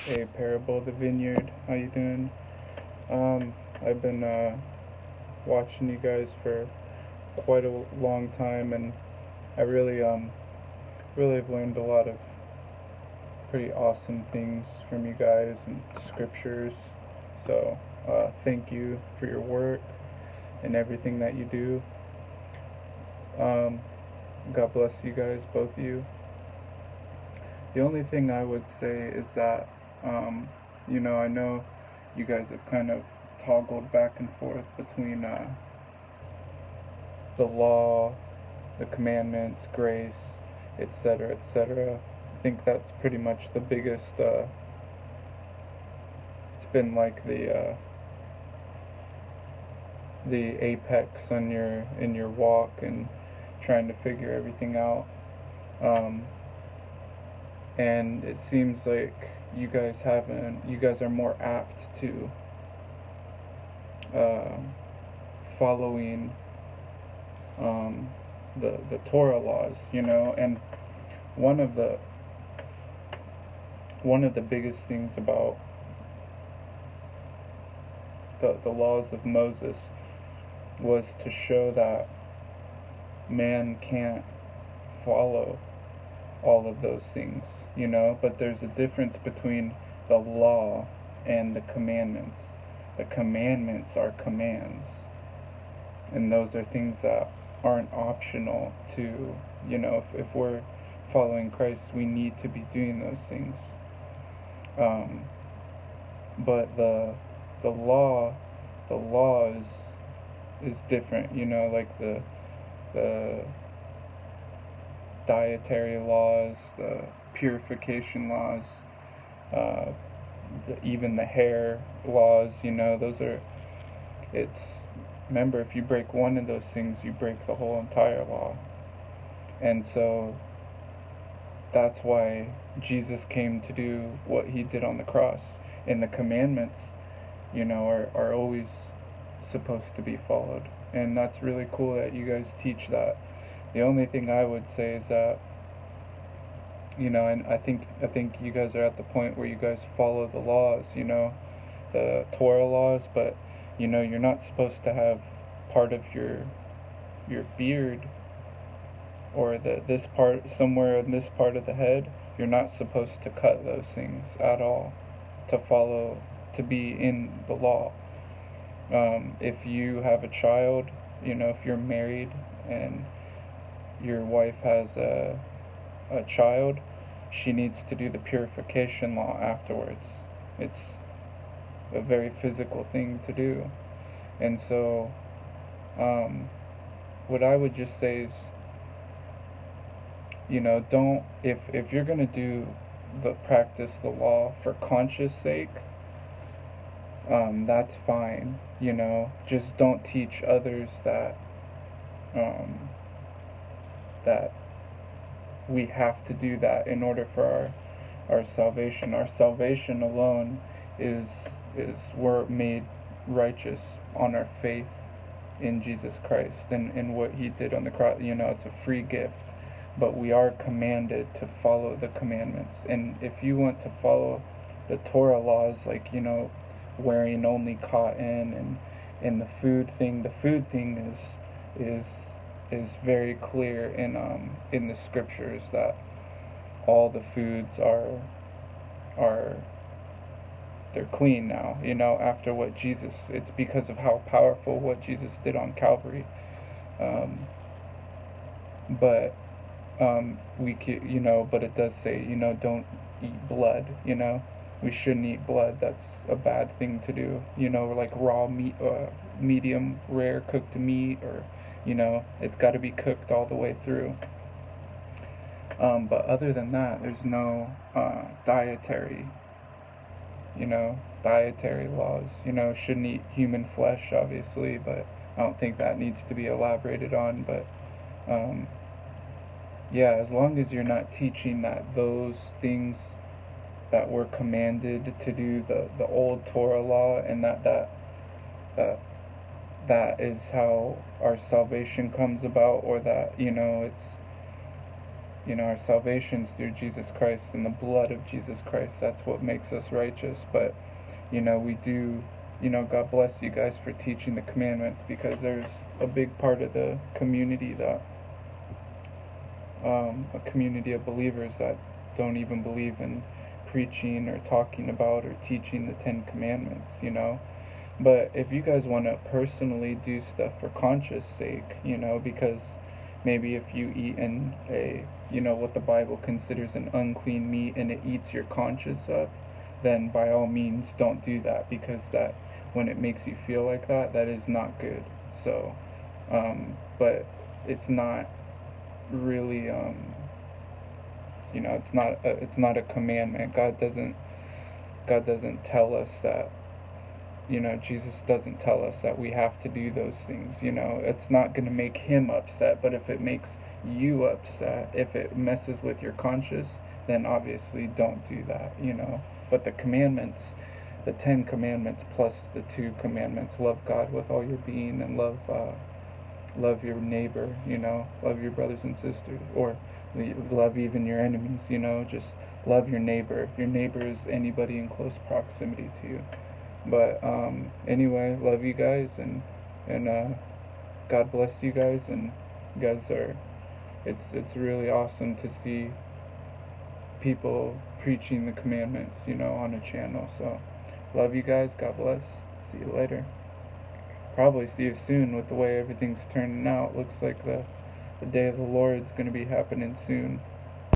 a parable of the vineyard. How you doing? I've been watching you guys for quite a long time, and I really have learned a lot of pretty awesome things from you guys and scriptures. So thank you for your work and everything that you do. Um, God bless you guys, both of you. The only thing I would say is that, I know you guys have kind of toggled back and forth between the law, the commandments, grace, etc., etc. I think that's pretty much the biggest. It's been like the apex on your walk and trying to figure everything out. Um, and it seems like you guys are more apt to uh, following um, the Torah laws, and one of the one of the biggest things about the laws of Moses was to show that man can't follow all of those things, but there's a difference between the law and the commandments. The commandments are commands, and those are things that aren't optional to, if we're following Christ, we need to be doing those things. But the law, the law is different, like the dietary laws, the purification laws, uh, even the hair laws, those are, it's, remember, if you break one of those things, you break the whole entire law. And so that's why Jesus came to do what he did on the cross. And the commandments, are always supposed to be followed. And that's really cool that you guys teach that. The only thing I would say is that, and I think you guys are at the point where you guys follow the laws, the Torah laws, but you're not supposed to have part of your beard or this part somewhere in this part of the head. You're not supposed to cut those things at all to be in the law. If you have a child, if you're married and your wife has a child, she needs to do the purification law afterwards. It's a very physical thing to do. And so, what I would just say is, don't, if you're going to practice the law for conscious sake, that's fine, just don't teach others um, that we have to do that in order for our salvation. Our salvation alone is we're made righteous on our faith in Jesus Christ and what he did on the cross. It's a free gift, but we are commanded to follow the commandments. And if you want to follow the Torah laws, like, wearing only cotton and the food thing is very clear in the scriptures that all the foods are they're clean now, after what Jesus, it's because of how powerful what Jesus did on Calvary. But we could, but it does say, don't eat blood, we shouldn't eat blood. That's a bad thing to do, like raw meat, medium rare cooked meat, or it's got to be cooked all the way through. But other than that, there's no dietary laws. Shouldn't eat human flesh, obviously, but I don't think that needs to be elaborated on. But yeah, as long as you're not teaching that those things that we're commanded to do, the old Torah law, and that that is how our salvation comes about, or that our salvation's through Jesus Christ and the blood of Jesus Christ. That's what makes us righteous. But, we do, God bless you guys for teaching the commandments, because there's a big part of the community that, a community of believers that don't even believe in preaching or talking about or teaching the 10 Commandments, But if you guys want to personally do stuff for conscience sake, because maybe if you eat in what the Bible considers an unclean meat and it eats your conscience up, then by all means don't do that, because that, when it makes you feel like that, that is not good. So, but it's not really, it's not a commandment. God doesn't tell us that, Jesus doesn't tell us that we have to do those things. It's not going to make him upset, but if it makes you upset, if it messes with your conscience, then obviously don't do that. But the commandments, the 10 Commandments plus the 2 commandments, love God with all your being and love your neighbor, love your brothers and sisters, or love even your enemies, just love your neighbor. Your neighbor is anybody in close proximity to you. But anyway, love you guys, and God bless you guys, and you guys are, it's really awesome to see people preaching the commandments, on a channel. So love you guys, God bless, see you later. Probably see you soon. With the way everything's turning out, looks like the day of the Lord's going to be happening soon.